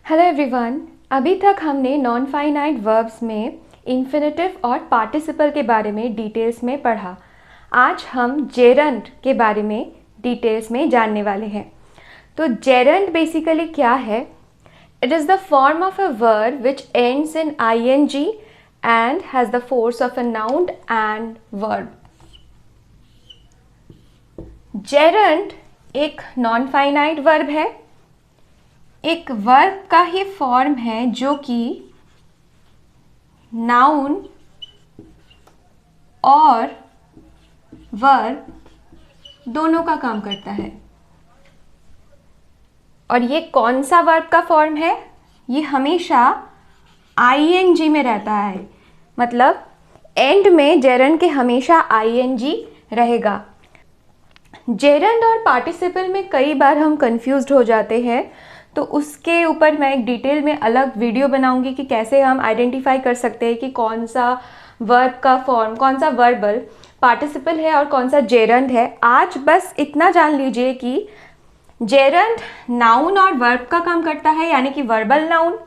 Hello everyone. अभी तक हमने नॉन फाइनाइट वर्ब्स में इन्फिनेटिव और पार्टिसिपल के बारे में डिटेल्स में पढ़ा। आज हम जेरंड के बारे में डिटेल्स में जानने वाले हैं। तो जेरंड बेसिकली क्या है? It is the form of a verb which ends in ing and has the force of a noun and verb. Gerund एक नॉन फाइनाइट वर्ब है, एक वर्ब का ही फॉर्म है जो कि नाउन और वर्ब दोनों का काम करता है। और ये कौन सा वर्ब का फॉर्म है? ये हमेशा ing में रहता है, मतलब एंड में जेरंड के हमेशा ing रहेगा। जेरंड और पार्टिसिपल में कई बार हम कंफ्यूज्ड हो जाते हैं, तो उसके ऊपर मैं एक डिटेल में अलग वीडियो बनाऊंगी कि कैसे हम आइडेंटिफाई कर सकते हैं कि कौन सा वर्ब का फॉर्म, कौन सा वर्बल पार्टिसिपल है और कौन सा जेरंड है। आज बस इतना जान लीजिए कि जेरंड नाउन और वर्ब का काम करता है, यानी कि वर्बल नाउन,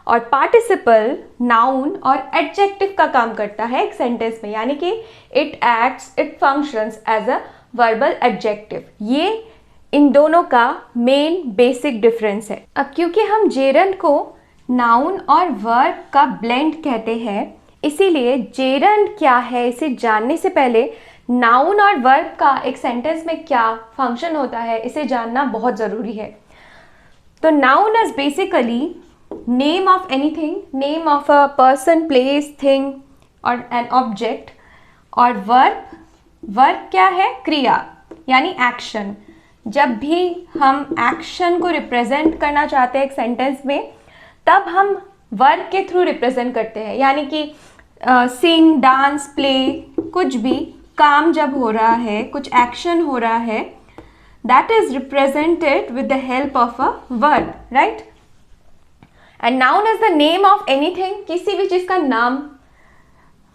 और पार्टिसिपल नाउन और एडजेक्टिव का काम करता है एक सेंटेंस में, यानी कि it acts, it functions as a verbal adjective. ये इन दोनों का मेन बेसिक डिफरेंस है। अब क्योंकि हम जेरंड को नाउन और वर्ब का ब्लेंड कहते हैं, इसीलिए जेरंड क्या है इसे जानने से पहले नाउन और वर्ब का एक सेंटेंस में क्या फंक्शन होता है इसे जानना बहुत ज़रूरी है। तो noun is basically name of anything, name of a person, place, thing और एन ऑब्जेक्ट। और वर्ब क्या है? क्रिया यानी एक्शन। जब भी हम एक्शन को रिप्रेजेंट करना चाहते हैं एक सेंटेंस में, तब हम वर्ब के थ्रू रिप्रेजेंट करते हैं, यानी कि सिंग, डांस, प्ले, कुछ भी काम जब हो रहा है, कुछ एक्शन हो रहा है, that is represented with the help of a verb, right? And noun is the name of anything, किसी भी चीज़ का नाम।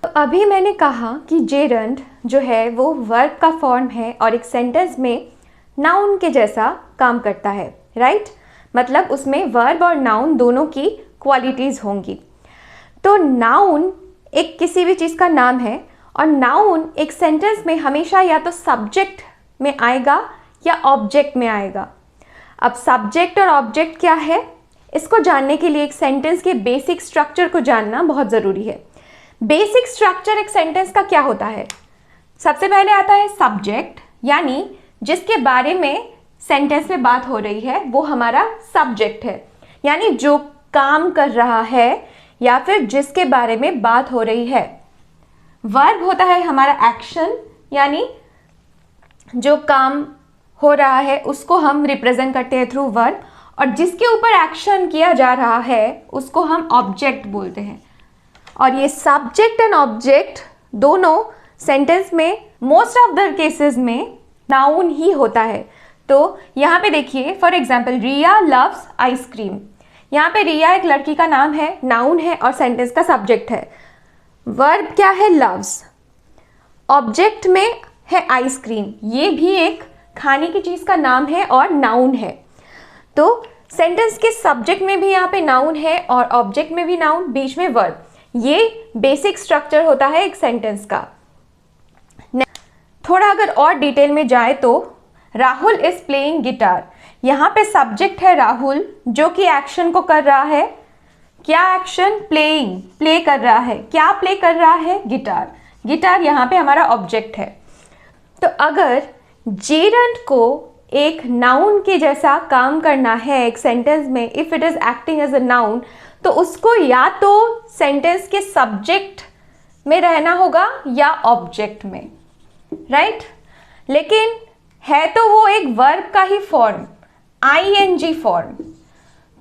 तो अभी मैंने कहा कि जेरंड जो है वो वर्ब का फॉर्म है और एक सेंटेंस में नाउन के जैसा काम करता है, राइट? मतलब उसमें वर्ब और नाउन दोनों की क्वालिटीज़ होंगी। तो नाउन एक किसी भी चीज़ का नाम है और नाउन एक सेंटेंस में हमेशा या तो सब्जेक्ट में आएगा या ऑब्जेक्ट में आएगा। अब सब्जेक्ट और ऑब्जेक्ट क्या है, इसको जानने के लिए एक सेंटेंस के बेसिक स्ट्रक्चर को जानना बहुत ज़रूरी है। बेसिक स्ट्रक्चर एक सेंटेंस का क्या होता है? सबसे पहले आता है सब्जेक्ट, यानी जिसके बारे में सेंटेंस में बात हो रही है वो हमारा सब्जेक्ट है, यानी जो काम कर रहा है या फिर जिसके बारे में बात हो रही है। वर्ब होता है हमारा एक्शन, यानी जो काम हो रहा है उसको हम रिप्रेजेंट करते हैं थ्रू वर्ब, और जिसके ऊपर एक्शन किया जा रहा है उसको हम ऑब्जेक्ट बोलते हैं। और ये सब्जेक्ट एंड ऑब्जेक्ट दोनों सेंटेंस में मोस्ट ऑफ द केसेस में नाउन ही होता है। तो यहाँ पे देखिए, for example Riya loves ice cream. यहाँ पे रिया एक लड़की का नाम है, नाउन है और सेंटेंस का सब्जेक्ट है। वर्ब क्या है? लव्स। ऑब्जेक्ट में है आइसक्रीम, ये भी एक खाने की चीज़ का नाम है और नाउन है। तो सेंटेंस के सब्जेक्ट में भी यहाँ पे नाउन है और ऑब्जेक्ट में भी नाउन, बीच में वर्ब। ये बेसिक स्ट्रक्चर होता है एक सेंटेंस का। थोड़ा अगर और डिटेल में जाए तो राहुल इज प्लेइंग गिटार। यहाँ पे सब्जेक्ट है राहुल, जो कि एक्शन को कर रहा है। क्या एक्शन? प्लेइंग, प्ले कर रहा है। क्या प्ले कर रहा है? गिटार। गिटार यहाँ पे हमारा ऑब्जेक्ट है। तो अगर जेरंड को एक नाउन के जैसा काम करना है एक सेंटेंस में, if it is acting as a noun, तो उसको या तो सेंटेंस के सब्जेक्ट में रहना होगा या ऑब्जेक्ट में, राइट? लेकिन है तो वो एक वर्ब का ही फॉर्म, ing फॉर्म।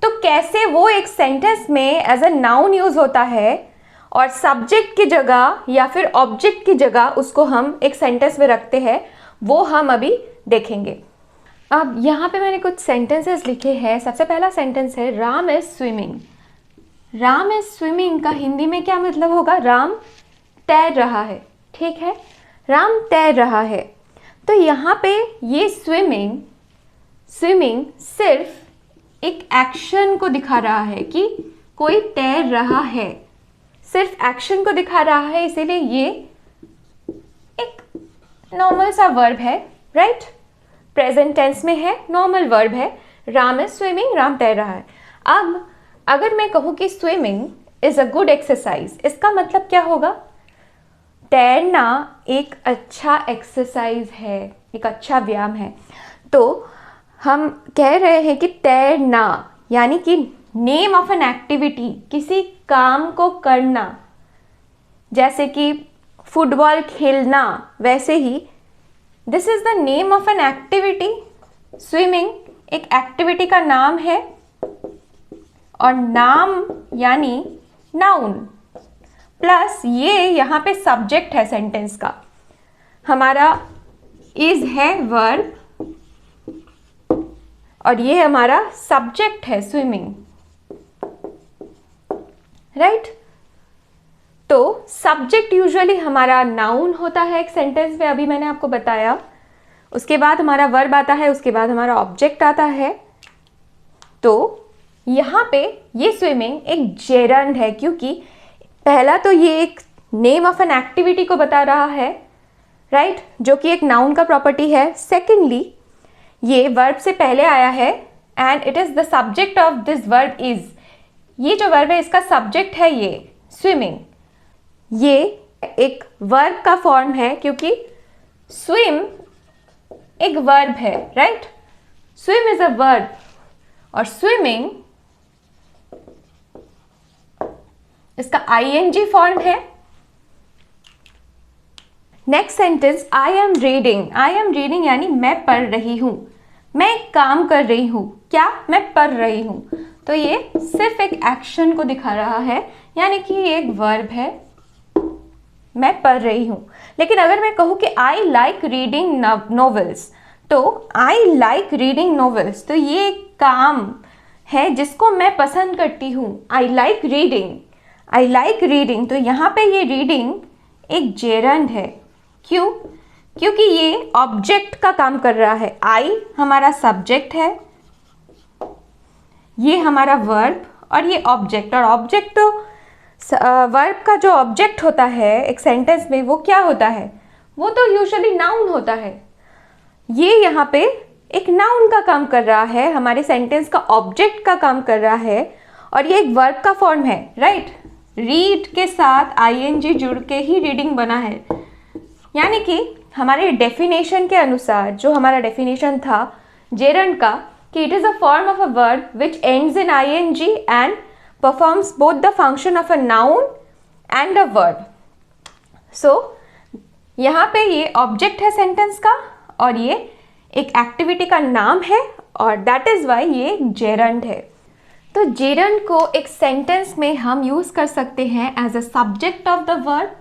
तो कैसे वो एक सेंटेंस में एज अ नाउन यूज होता है और सब्जेक्ट की जगह या फिर ऑब्जेक्ट की जगह उसको हम एक सेंटेंस में रखते हैं, वो हम अभी देखेंगे। अब यहाँ पे मैंने कुछ सेंटेंसेस लिखे हैं। सबसे पहला सेंटेंस है Ram is swimming. Ram is swimming का हिंदी में क्या मतलब होगा? राम तैर रहा है, ठीक है? राम तैर रहा है। तो यहाँ पे ये स्विमिंग सिर्फ एक एक्शन को दिखा रहा है कि कोई तैर रहा है, सिर्फ एक्शन को दिखा रहा है, इसीलिए ये एक नॉर्मल सा वर्ब है, राइट। प्रेजेंट टेंस में है, नॉर्मल वर्ब है। राम इज स्विमिंग, राम तैर रहा है। अब अगर मैं कहूँ कि swimming is a good exercise, इसका मतलब क्या होगा? तैरना एक अच्छा एक्सरसाइज है, एक अच्छा व्यायाम है। तो हम कह रहे हैं कि तैरना यानी कि नेम ऑफ एन एक्टिविटी, किसी काम को करना, जैसे कि फुटबॉल खेलना, वैसे ही this is the name of an activity. Swimming एक एक्टिविटी का नाम है, और नाम यानी नाउन प्लस ये यहाँ पे सब्जेक्ट है सेंटेंस का, हमारा इज है वर्ब, और ये हमारा सब्जेक्ट है स्विमिंग, राइट। तो सब्जेक्ट यूजुअली हमारा नाउन होता है एक सेंटेंस में, अभी मैंने आपको बताया। उसके बाद हमारा वर्ब आता है, उसके बाद हमारा ऑब्जेक्ट आता है। तो यहाँ पे ये स्विमिंग एक जेरंड है, क्योंकि पहला तो ये एक नेम ऑफ एन एक्टिविटी को बता रहा है, राइट, जो कि एक नाउन का प्रॉपर्टी है। सेकेंडली ये वर्ब से पहले आया है, and it is the subject of this verb is, ये जो वर्ब है इसका सब्जेक्ट है ये स्विमिंग। ये एक वर्ब का फॉर्म है, क्योंकि स्विम एक वर्ब है, right. Swim is a verb, और स्विमिंग इसका आईएनजी फॉर्म है। Next sentence, I am reading. I am reading यानी मैं पढ़ रही हूं, मैं एक काम कर रही हूं। क्या? मैं पढ़ रही हूं। तो ये सिर्फ एक एक्शन को दिखा रहा है, यानी कि ये एक वर्ब है, मैं पढ़ रही हूं। लेकिन अगर मैं कहूं कि आई लाइक रीडिंग नॉवेल्स, तो आई लाइक रीडिंग नॉवेल्स, तो ये एक काम है जिसको मैं पसंद करती हूं। I like reading, I like reading. तो यहाँ पे ये रीडिंग एक जेरंड है। क्यों? क्योंकि ये ऑब्जेक्ट का काम कर रहा है। आई हमारा सब्जेक्ट है, ये हमारा वर्ब, और ये ऑब्जेक्ट। और ऑब्जेक्ट तो वर्ब का जो ऑब्जेक्ट होता है एक सेंटेंस में, वो क्या होता है? वो तो यूजुअली नाउन होता है। ये यहाँ पे एक नाउन का काम कर रहा है, हमारे सेंटेंस का ऑब्जेक्ट का काम कर रहा है, और ये एक वर्ब का फॉर्म है, राइट। रीड के साथ आईएनजी जुड़ के ही रीडिंग बना है, यानी कि हमारे डेफिनेशन के अनुसार, जो हमारा डेफिनेशन था जेरंड का, कि it is a form of a verb which ends in I N G and performs both the function of a noun and a verb. So यहाँ पे ये ऑब्जेक्ट है सेंटेंस का, और ये एक एक्टिविटी का नाम है, और दैट इज वाई ये जेरंड है। तो जेरंड को एक सेंटेंस में हम यूज कर सकते हैं as a subject of the verb,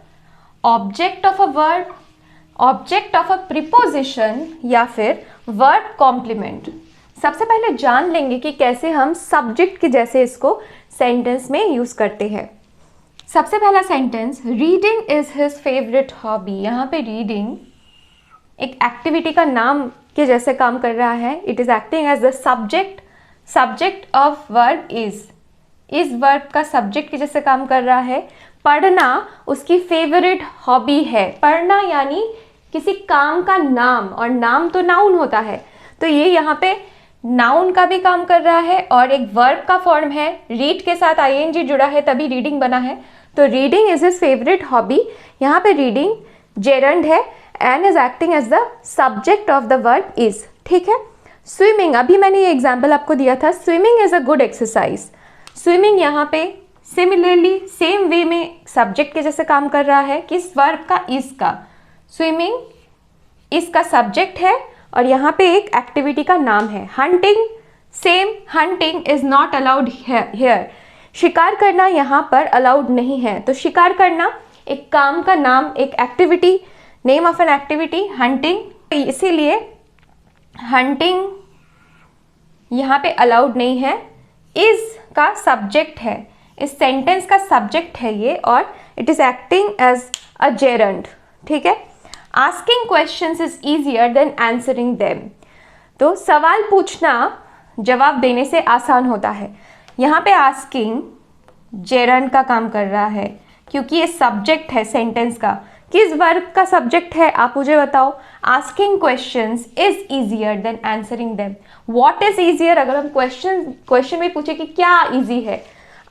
object of a verb, object of a preposition, या फिर वर्ब कॉम्प्लीमेंट। सबसे पहले जान लेंगे कि कैसे हम सब्जेक्ट के जैसे इसको सेंटेंस में यूज करते हैं। सबसे पहला sentence, reading is his favourite hobby. यहाँ पे रीडिंग एक एक्टिविटी का नाम के जैसे काम कर रहा है। It is acting as the subject, subject of verb is verb का सब्जेक्ट के जैसे काम कर रहा है। पढ़ना उसकी फेवरेट हॉबी है। पढ़ना यानी किसी काम का नाम, और नाम तो नाउन होता है, तो ये यहाँ पे नाउन का भी काम कर रहा है, और एक वर्ब का फॉर्म है। रीड के साथ आईएनजी जुड़ा है, तभी रीडिंग बना है। तो reading is his favourite hobby. यहाँ पे रीडिंग जेरंड है and is acting as the subject of the verb is. ठीक है। स्विमिंग, अभी मैंने ये एग्जाम्पल आपको दिया था, swimming is a good exercise. Swimming यहाँ पे सिमिलरली सेम वे में सब्जेक्ट के जैसे काम कर रहा है, किस वर्ब का? इज का। स्विमिंग इसका सब्जेक्ट है, और यहाँ पे एक एक्टिविटी का नाम है। Hunting, same, hunting is not allowed here. शिकार करना यहाँ पर अलाउड नहीं है। तो शिकार करना एक काम का नाम, एक activity, name of an activity, hunting, इसीलिए हंटिंग यहाँ पे अलाउड नहीं है। इज का सब्जेक्ट है, इस सेंटेंस का सब्जेक्ट है ये, और it is acting as a gerund. ठीक है। Asking questions is easier than answering them. तो सवाल पूछना जवाब देने से आसान होता है। यहाँ पे आस्किंग जेरंड का काम कर रहा है क्योंकि ये सब्जेक्ट है सेंटेंस का। किस वर्ब का सब्जेक्ट है आप मुझे बताओ। Asking questions is easier than answering them. What is easier, अगर हम क्वेश्चन में पूछे कि क्या ईजी है,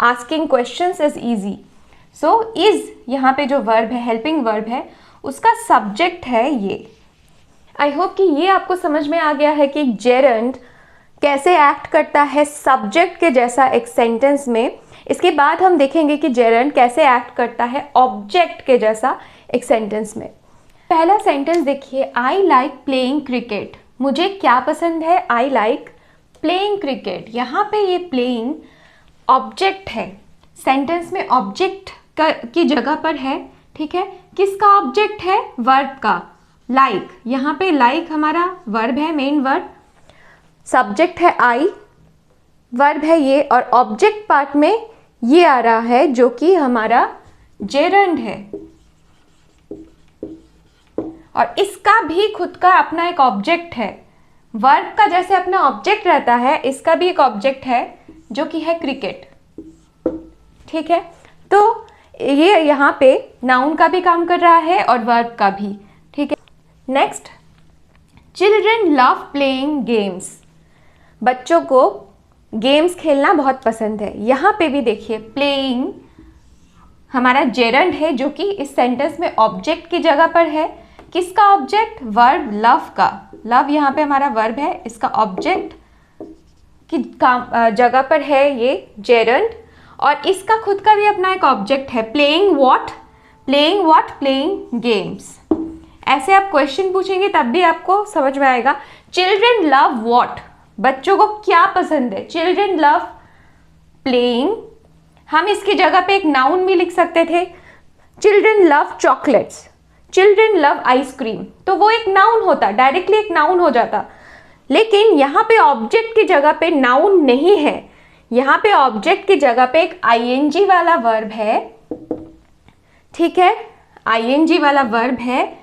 asking questions is easy. So is यहाँ पे जो वर्ब है, हेल्पिंग वर्ब है, उसका सब्जेक्ट है ये। आई होप कि ये आपको समझ में आ गया है कि जेरंड कैसे एक्ट करता है सब्जेक्ट के जैसा एक सेंटेंस में। इसके बाद हम देखेंगे कि जेरंड कैसे एक्ट करता है ऑब्जेक्ट के जैसा एक सेंटेंस में। पहला सेंटेंस देखिए, आई लाइक प्लेइंग क्रिकेट। मुझे क्या पसंद है, आई लाइक प्लेइंग क्रिकेट। यहाँ पे ये प्लेइंग ऑब्जेक्ट है, सेंटेंस में ऑब्जेक्ट की जगह पर है, ठीक है। किसका ऑब्जेक्ट है, वर्ब का, लाइक। यहाँ पे लाइक हमारा वर्ब है, मेन वर्ब, सब्जेक्ट है आई, वर्ब है ये, और ऑब्जेक्ट पार्ट में ये आ रहा है जो कि हमारा जेरंड है। और इसका भी खुद का अपना एक ऑब्जेक्ट है, वर्ब का जैसे अपना ऑब्जेक्ट रहता है, इसका भी एक ऑब्जेक्ट है जो कि है क्रिकेट, ठीक है। तो ये यहाँ पे नाउन का भी काम कर रहा है और वर्ब का भी, ठीक है। Next, children love playing games. बच्चों को गेम्स खेलना बहुत पसंद है। यहाँ पे भी देखिए प्लेइंग हमारा जेरंड है जो कि इस सेंटेंस में ऑब्जेक्ट की जगह पर है। किसका ऑब्जेक्ट, वर्ब लव का। लव यहाँ पे हमारा वर्ब है, इसका ऑब्जेक्ट की जगह पर है ये जेरंड, और इसका खुद का भी अपना एक ऑब्जेक्ट है, प्लेइंग व्हाट, प्लेइंग गेम्स। ऐसे आप क्वेश्चन पूछेंगे तब भी आपको समझ में आएगा। चिल्ड्रन लव व्हाट, बच्चों को क्या पसंद है, चिल्ड्रन लव प्लेइंग। हम इसकी जगह पे एक नाउन भी लिख सकते थे, children love chocolates, children love ice cream, तो वो एक नाउन होता, डायरेक्टली एक नाउन हो जाता। लेकिन यहाँ पे ऑब्जेक्ट की जगह पे नाउन नहीं है, यहाँ पे ऑब्जेक्ट की जगह पे एक आईएनजी वाला वर्ब है, ठीक है। आईएनजी वाला वर्ब है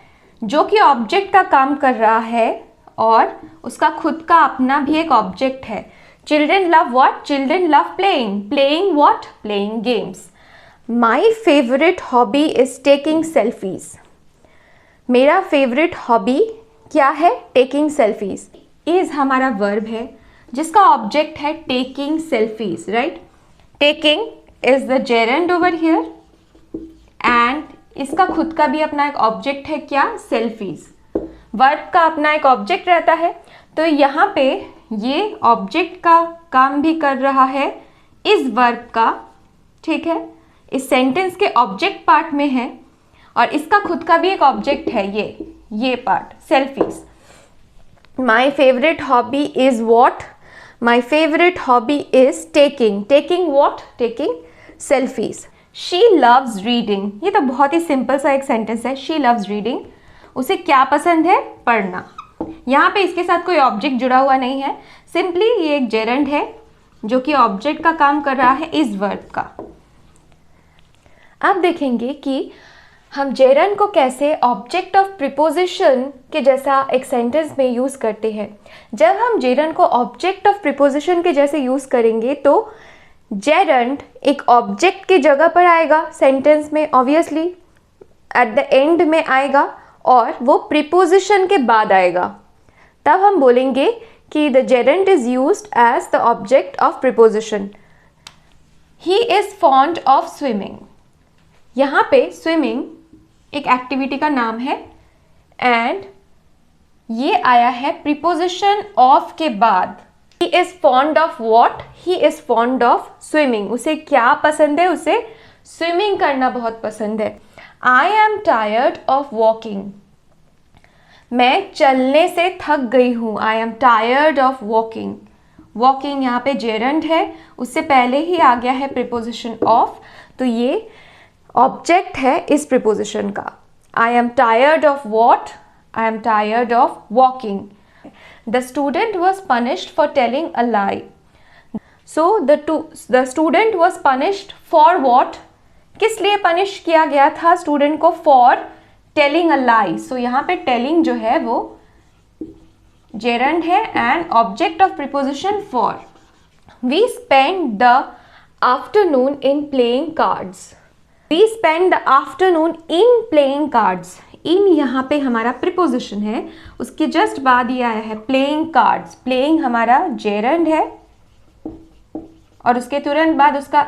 जो कि ऑब्जेक्ट का काम कर रहा है और उसका खुद का अपना भी एक ऑब्जेक्ट है। Children love what, children love playing what, playing games. My favourite hobby is taking selfies. मेरा फेवरेट हॉबी क्या है, टेकिंग सेल्फीज। इज हमारा वर्ब है जिसका ऑब्जेक्ट है taking selfies, right. Taking is the gerund over here and इसका खुद का भी अपना एक ऑब्जेक्ट है, क्या, सेल्फीज। वर्ब का अपना एक ऑब्जेक्ट रहता है, तो यहाँ पे ये ऑब्जेक्ट का काम भी कर रहा है इस वर्ब का, ठीक है। इस सेंटेंस के ऑब्जेक्ट पार्ट में है और इसका खुद का भी एक ऑब्जेक्ट है, ये part, selfies. My favourite hobby is what, my favourite hobby is taking what, taking selfies. She loves reading, ये तो बहुत ही सिंपल सा एक सेंटेंस है। शी लव्स रीडिंग, उसे क्या पसंद है, पढ़ना। यहाँ पे इसके साथ कोई ऑब्जेक्ट जुड़ा हुआ नहीं है, सिंपली ये एक जेरंड है जो कि ऑब्जेक्ट का काम कर रहा है इस वर्ब का। अब देखेंगे कि हम जेरंड को कैसे ऑब्जेक्ट ऑफ प्रीपोजिशन के जैसा एक सेंटेंस में यूज़ करते हैं। जब हम जेरंड को ऑब्जेक्ट ऑफ प्रीपोजिशन के जैसे यूज़ करेंगे तो जेरंड एक ऑब्जेक्ट की जगह पर आएगा सेंटेंस में, ऑब्वियसली एट द एंड में आएगा और वो प्रीपोजिशन के बाद आएगा। तब हम बोलेंगे कि the gerund is used as the object of preposition. He is fond of swimming. यहाँ पे स्विमिंग एक एक्टिविटी का नाम है एंड ये आया है प्रीपोजिशन ऑफ के बाद। ही is fond of what, he is fond of swimming. उसे क्या पसंद है, उसे स्विमिंग करना बहुत पसंद है। I am tired of walking, मैं चलने से थक गई हूँ। I am tired of walking. Walking यहाँ पे जेरंड है, उससे पहले ही आ गया है प्रीपोजिशन ऑफ, तो ये ऑब्जेक्ट है इस प्रीपोजिशन का। I am tired of what, I am tired of walking. The student was punished for telling a lie. So the student was punished for what, किस लिए पनिश किया गया था स्टूडेंट को, फॉर टेलिंग अ लाई। सो यहाँ पे टेलिंग जो है वो जेरंड है and object of preposition for. We spend the afternoon in playing cards. We spend the afternoon in playing cards. इन यहाँ पे हमारा प्रीपोजिशन है, उसके जस्ट बाद ये आया है प्लेइंग कार्ड्स। प्लेइंग हमारा जेरंड है और उसके तुरंत बाद उसका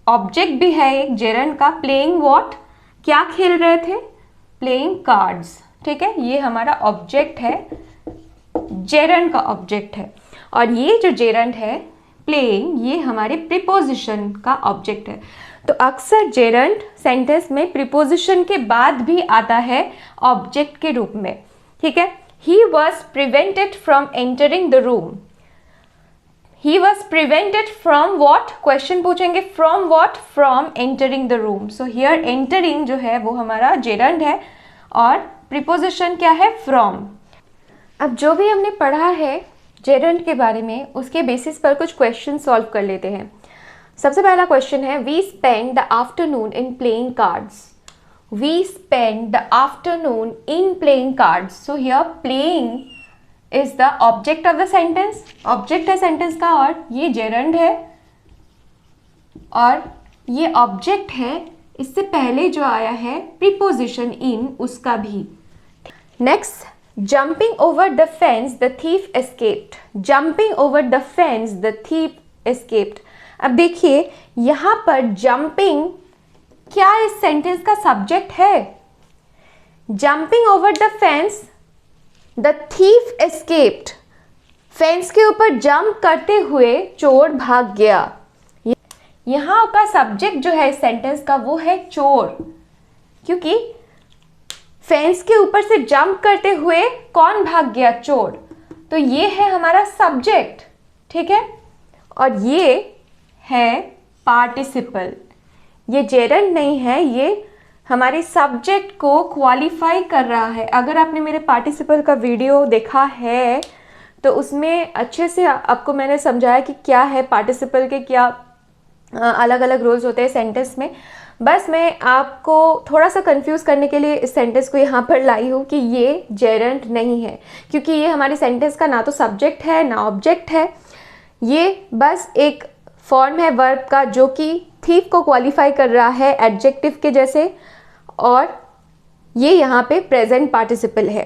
ऑब्जेक्ट भी है एक जेरंड का। प्लेइंग व्हाट, क्या खेल रहे थे? Playing cards. ठीक है, ये हमारा ऑब्जेक्ट है, जेरंड का ऑब्जेक्ट है। और ये जो जेरंड है प्लेइंग, ये हमारे प्रीपोजिशन का ऑब्जेक्ट है। तो अक्सर जेरंड सेंटेंस में प्रीपोजिशन के बाद भी आता है ऑब्जेक्ट के रूप में। ठीक है, he was prevented from entering the room. He was prevented from what, question पूछेंगे from what, from entering the room. So here entering जो है वो हमारा जेरंड है और प्रीपोजिशन क्या है? फ्रॉम। अब जो भी हमने पढ़ा है जेरंड के बारे में, उसके बेसिस पर कुछ क्वेश्चन सॉल्व कर लेते हैं। सबसे पहला क्वेश्चन है, we spend the afternoon in playing cards. We spend the afternoon in playing cards. So here playing is the object of the sentence, object है सेंटेंस का, और ये जेरंड है और ये ऑब्जेक्ट है। इससे पहले जो आया है प्रीपोजिशन इन, उसका भी। Next, jumping over the fence the thief escaped. Jumping over the fence the thief escaped. अब देखिए यहां पर जंपिंग क्या इस सेंटेंस का सब्जेक्ट है? Jumping over the fence the thief escaped. Fence के ऊपर जंप करते हुए चोर भाग गया। यहां का सब्जेक्ट जो है इस सेंटेंस का वो है चोर, क्योंकि फेंस के ऊपर से जंप करते हुए कौन भाग गया? चोर। तो ये है हमारा सब्जेक्ट। ठीक है, और ये है पार्टिसिपल। ये जेरंड नहीं है, ये हमारे सब्जेक्ट को क्वालिफाई कर रहा है। अगर आपने मेरे पार्टिसिपल का वीडियो देखा है तो उसमें अच्छे से आपको मैंने समझाया कि क्या है पार्टिसिपल के, क्या अलग अलग रोल्स होते हैं सेंटेंस में। बस मैं आपको थोड़ा सा कंफ्यूज करने के लिए इस सेंटेंस को यहाँ पर लाई हूँ कि ये जेरंड नहीं है, क्योंकि ये हमारी सेंटेंस का ना तो सब्जेक्ट है ना ऑब्जेक्ट है। ये बस एक फॉर्म है वर्ब का जो कि थीफ को क्वालिफाई कर रहा है एडजेक्टिव के जैसे, और ये यहाँ पे प्रेजेंट पार्टिसिपल है।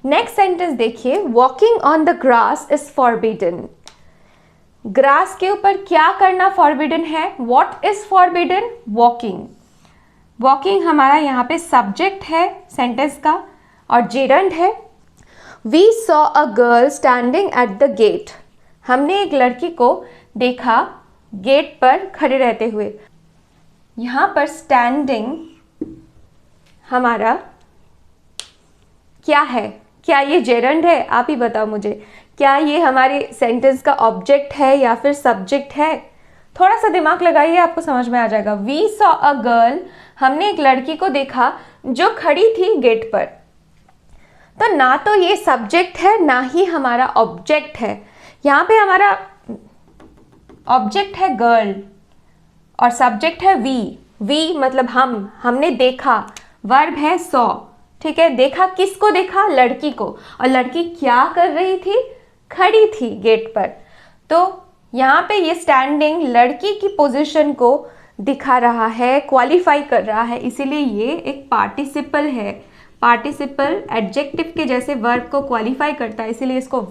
नेक्स्ट सेंटेंस देखिए, walking on the grass is forbidden. Grass के ऊपर क्या करना फॉरबिडन है? What is forbidden? Walking. Walking हमारा यहाँ पे सब्जेक्ट है सेंटेंस का और जेरंड है। We saw a girl standing at the gate. हमने एक लड़की को देखा गेट पर खड़े रहते हुए। यहाँ पर स्टैंडिंग हमारा क्या है? क्या ये जेरंड है? आप ही बताओ मुझे, क्या ये हमारे सेंटेंस का ऑब्जेक्ट है या फिर सब्जेक्ट है? थोड़ा सा दिमाग लगाइए, आपको समझ में आ जाएगा। वी सॉ अ गर्ल, हमने एक लड़की को देखा जो खड़ी थी गेट पर। तो ना तो ये सब्जेक्ट है ना ही हमारा ऑब्जेक्ट है। यहाँ पे हमारा ऑब्जेक्ट है गर्ल और सब्जेक्ट है वी। वी मतलब हमने देखा, वर्ब है सॉ। ठीक है, देखा किसको? देखा लड़की को। और लड़की क्या कर रही थी? खड़ी थी गेट पर। तो यहाँ पे ये स्टैंडिंग लड़की की पोजीशन को दिखा रहा है, क्वालिफाई कर रहा है, इसीलिए ये एक पार्टिसिपल है। पार्टिसिपल एडजेक्टिव के जैसे वर्ब को क्वालिफाई करता है, इसीलिए इसको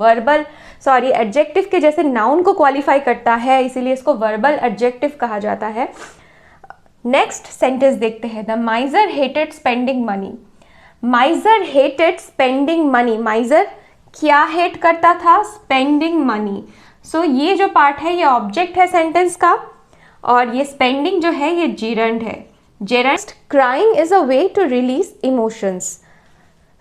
एडजेक्टिव के जैसे नाउन को क्वालिफाई करता है, इसीलिए इसको वर्बल एडजेक्टिव कहा जाता है। नेक्स्ट सेंटेंस देखते हैं, the माइजर hated spending money. माइजर hated spending money. माइजर क्या हेट करता था? Spending money. सो ये जो पार्ट है ये ऑब्जेक्ट है सेंटेंस का, और ये स्पेंडिंग जो है ये जेरंड है। Gerund. Crying is a way to release emotions.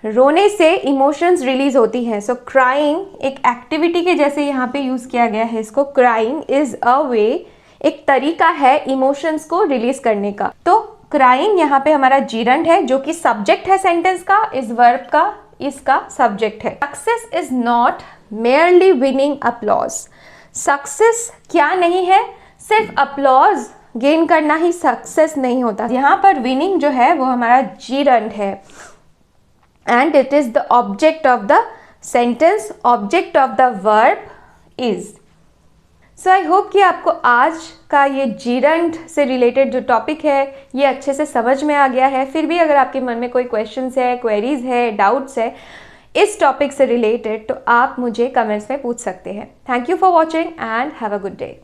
रोने से इमोशंस रिलीज होती हैं। सो क्राइंग एक एक्टिविटी के जैसे यहाँ पे यूज किया गया है इसको। क्राइंग इज अ वे, एक तरीका है इमोशंस को रिलीज करने का। तो क्राइंग यहाँ पे हमारा जेरंड है जो कि सब्जेक्ट है सेंटेंस का, इस वर्ब का इसका सब्जेक्ट है। Success is not merely winning applause. Success क्या नहीं है? सिर्फ अपलॉज गेन करना ही सक्सेस नहीं होता। यहाँ पर विनिंग जो है वो हमारा जेरंड है and it is the object of the sentence object of the verb is. So I hope कि आपको आज का ये जीरंड से रिलेटेड जो टॉपिक है ये अच्छे से समझ में आ गया है। फिर भी अगर आपके मन में कोई क्वेश्चंस है, क्वेरीज है, डाउट्स है इस टॉपिक से रिलेटेड, तो आप मुझे कमेंट्स में पूछ सकते हैं। Thank you for watching and have a good day.